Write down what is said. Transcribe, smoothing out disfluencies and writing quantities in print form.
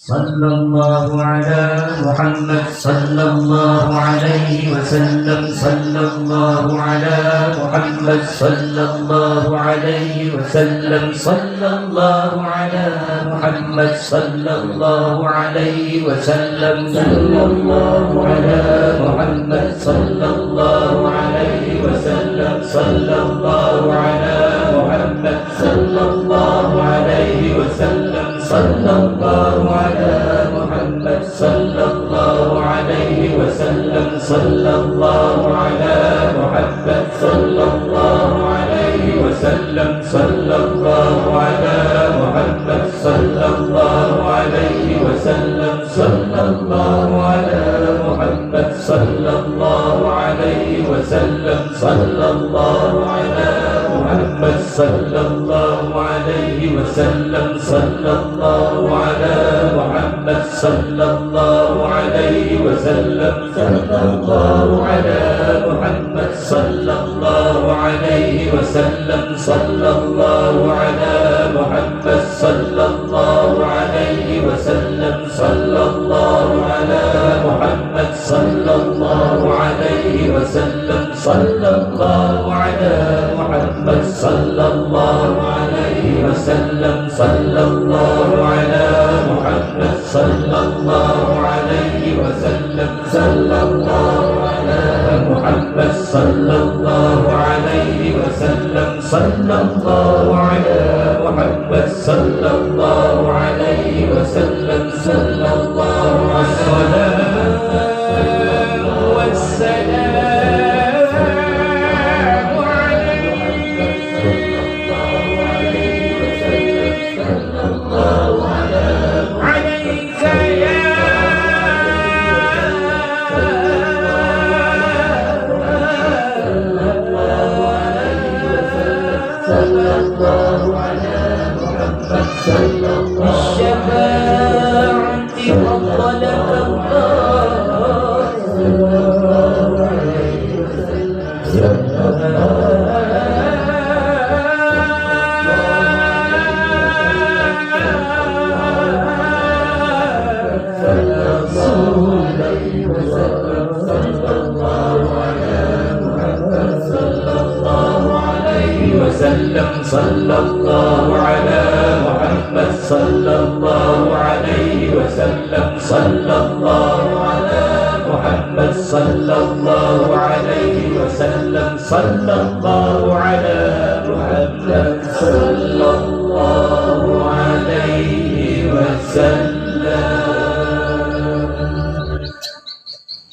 صلى الله على محمد صلى الله عليه وسلم صلى الله على محمد صلى الله عليه وسلم صلى الله على محمد صلى الله عليه وسلم صلى الله على محمد صلى الله عليه وسلم صلى الله على محمد صلى الله عليه وسلم صلى الله على محمد صلى الله عليه وسلم صلى الله على محمد صلى الله عليه وسلم صلى الله على محمد صلى الله عليه وسلم صلى الله على محمد صلى الله عليه وسلم صلى الله على محمد صلى الله عليه وسلم صلى الله على محمد صلى الله عليه وسلم صلى الله على محمد صلى الله عليه وسلم صلى الله على محمد صلى الله عليه وسلم صلى الله على محمد صلى الله عليه وسلم صلى الله على محمد صلى الله عليه وسلم صلى الله على محمد صلى الله عليه وسلم صلى الله على محمد صلى الله عليه وسلم صلى الله على محمد صلى الله عليه وسلم صلى الله بالشفاعة فضلك صلى الله على محمد صلى الله عليه وسلم صلى الله على محمد صلى الله عليه وسلم صلى الله على محمد صلى الله عليه وسلم